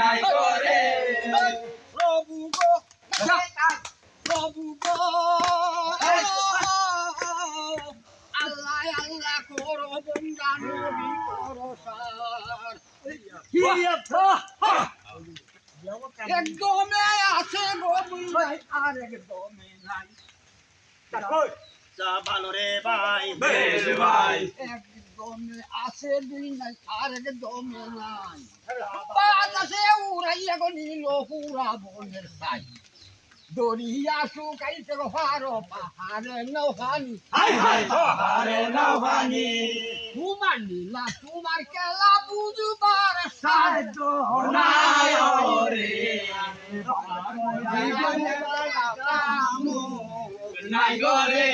নাই করে প্রভু গো প্রভু গো আল্লাহ আল্লাহ করো বন্দা নবী করো সার একদমে আছে গো ভাই আর একদমে নাই ভালো রে ভাই বেশ ভাই একদমে আছে দুই নাই আর একদমে নাই বাতাসে উড়াইয়া গো নীল পুরা বনের সাই দরিয়া শুকাইতে গো পারো পাহাড়ে নৌহানি হাই হাই পাহাড়ে নৌহানি তোমার নীলা তোমার খেলা বুঝবার সাধ্য নাই রে নাই করে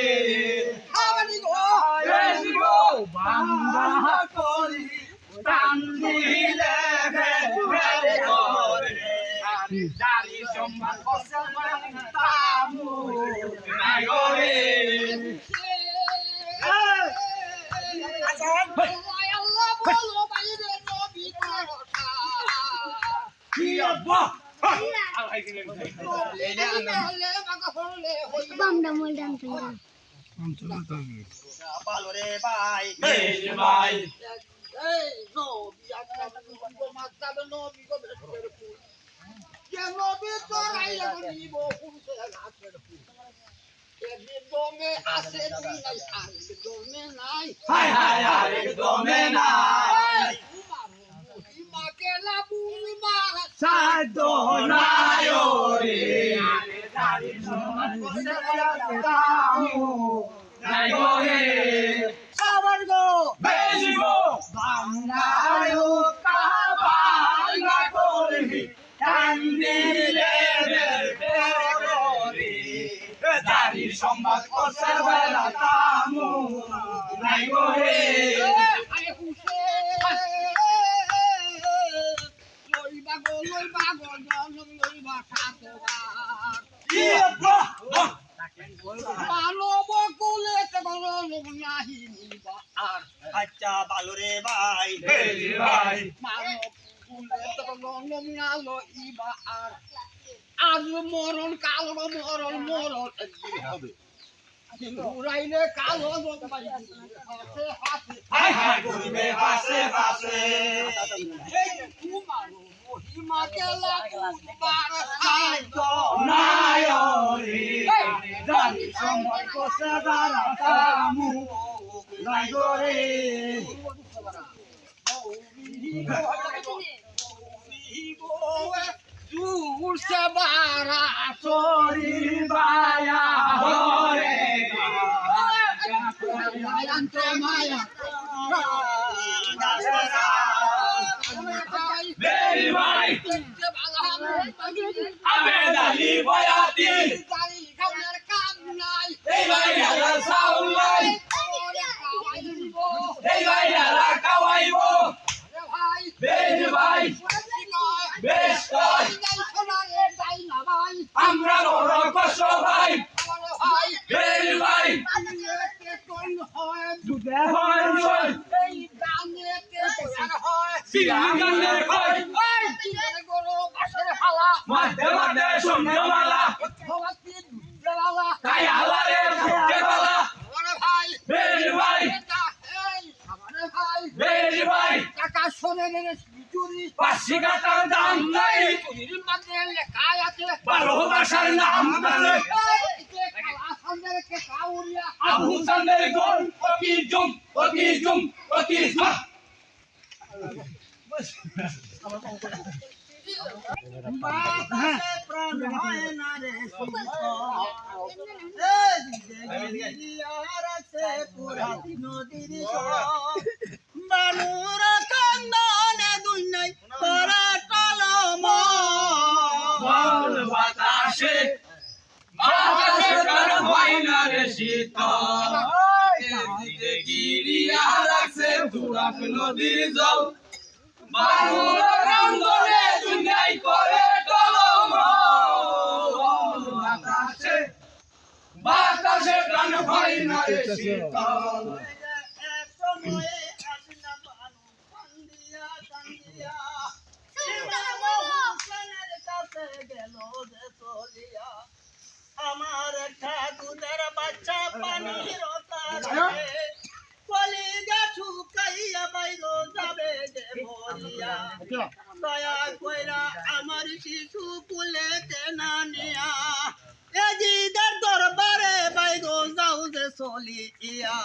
খাওয়ানি গো বেশ গো বাংলা করি টান দিলে ভেবে করে জারি সম্মান তামু নাই করে আল্লাহ বলো বাইরে নবী করো কি আব্বা ভালো রে ভাই বেশ ভাই হাই হাই আর একদমে নাই সাধ্য নাই রে জারি সম্মান তামু নাই করে আবার গো বেশ গো বাংলায় বাংলা করবি টান দিলে করে জারি সম্মান করছে বেলা তামু নাই করে কি আব্বা আচ্ছা ভালো রে ভাই বেশ ভাই আর মরণ কালো মরণ মরণ একদিন হবে উড়াইলে কালো হাই হাই করবে হাসে হাসে মহিমা গেলা বুঝবার সাধ্য নাই রে জানি সম্মান করছে বেলা তামু নাই করে Dulce barato, বায়া হরে Maya, বেরি ভাই আবেদ আলী বয়াতি এই ভাই আলা সাউলাই এই ভাই আলা কাওয়াইব বেরি ভাই বেশ কয় আমরা বড় কষ্ট ভাই বেরি ভাই হয় হয় সিরাঙ্গালে কয় মাঝে মাঝে সন্ধ্যেবেলা তাই আলারে ফুটে বেলা বেরি ভাই বেরি ভাই টাকা শোনে চুরি পাশি কাটার দাম নাই চুরির মধ্যে লেখা আছে ভালোবাসার নাম আছে আবু সান্দের গোল ওকি জুম হা প্রাণ হয় না রে নদীর বানুর কান্দনে দুনিয়ায় করা কলম বল বাতাসে কার হয় না রে শীতল এদিকে গিরিয়া রাখছে দুরাক নদীর জল বানুর কান্দনে দুনিয়ায় করে কলম বাতাসে প্রাণ হয় না রে শীতল সময়ে আসনা বানু কান্দিয়া কান্দিয়া যে চলিয়া আমার একটা দুধের বাচ্চা পানির কাছে কলিজা শুকাইয়া বাইগো যাবে যে মরিয়া দয়া কইরা আমার শিশু কুলেতে না নিয়া এজিদের দরবারে বাইগো যাও যে চলিয়া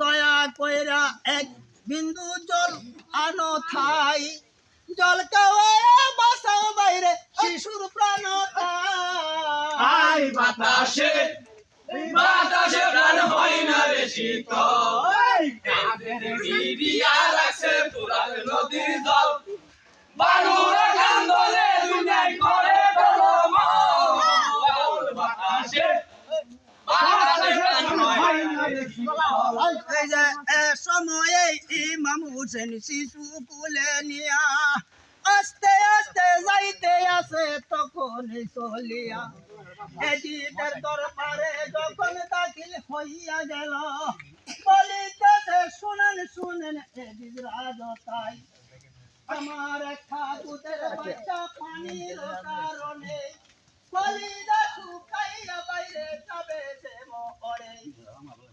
দয়া কইরা এক বিন্দু জল আনো থাই জল কাওয়া বাসাও বাইরে শিশুর প্রাণ আই বাতাসে বাতাসে প্রাণ হয় না রে শীতল কাঁধের গিরিয়া রাখছে পুরাত নদীর জল বালুর কান্দলে দুনিয়ায় করে টলমল বাতাসে বাতাসে প্রাণ হয় না রে শীতল এই যে সময়ে ইমাম হোসেন শিশু কুলে নিয়া আস্তে আস্তে যাইতে আছে তখন চলিয়া এদিকের দরবারে যখন দাখিল হইয়া গেল বলিতেছে শুনেন শুনেন এদিক রাজতাই আমার একটা দুধের বাচ্চা পানির কারণে কলিজা শুকাইয়া বাইরে যাবে যে মরে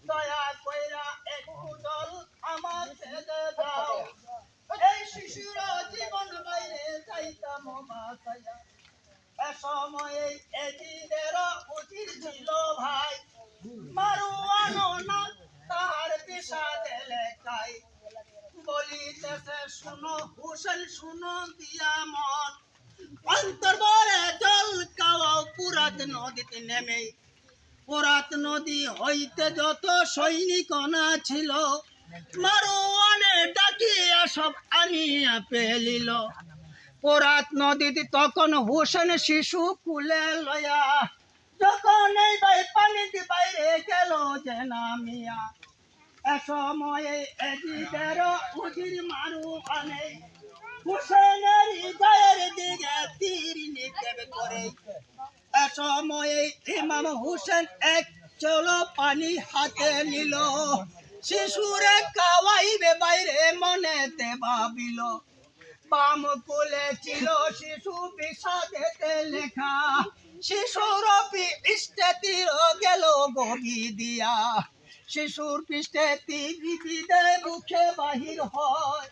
দয়া কইরা একটু জল আমার ছেড়ে দাও এই শিশুর জীবন বাইরে যাইতাম বাঁচাইয়া এ সময়ে এজিদের উচিত ছিল ভাই মারুয়ানো না তাহার পেশা দেলে খাই বলিতেছে শুনো হুসেন শুনো দিয়া মন অন্তর বরে জল কাওয়াও পুরাত নদীতে নেমে পুরাত নদী হইতে যত সৈনিকনা ছিল মারোয়ানে ডাকিয়া সব আনিয়া পেলিল পুরাত নদীতে তখন হোসেন শিশু কুলে লয়া যখন এই ভাই পানিতে বাইরে গেল যে নামিয়া এ সময়ে এদিদের উজির মারু আনে হোসেনের হৃদয়ের দিকে তীর নিক্ষেপ করে এ সময়ে ইমাম হোসেন এক চলো পানি হাতে নিল শিশুরে কাওয়াইবে বাইরে মনেতে ভাবিল বাম কোলে ছিল শিশু বিষাদেতে লেখা শিশুর পৃষ্ঠে তীর গেল গভি দিয়া শিশুর পৃষ্ঠে তীর বিদে মুখে বাহির হয়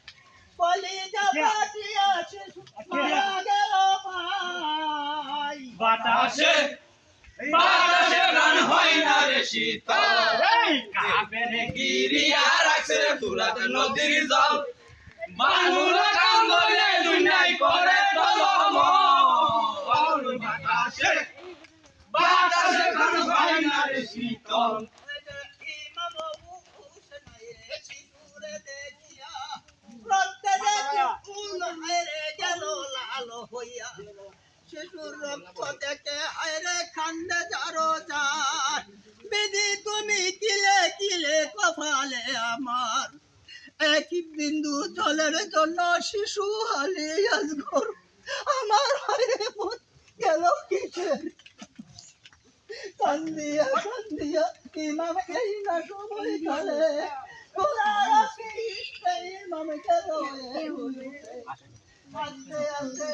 কলিজা ফাটিয়া শিশু মারা গেল ভাই বাতাসে বাতাসে প্রাণ হয় না রে শীতল কাঁধের গিরিয়া রাখছে পুরাত নদীর জল বালুর কান্দলে দুনিয়ায় করে টলমল বাতাসে বাতাসে প্রাণ হয় না রে শীতল শিশুর রক্ত দেখে হায়রে খান্দে যারো যার বিধি তুমি কিলে কিলে কপালে আমার এক বিন্দু জলের জন্য শিশু হালিয়ে ঘর আমার হায়রে মন গেল কিসের কান্দিয়া কান্দিয়া ইমাম এই না সময় কালে ইমাম গেল আস্তে আস্তে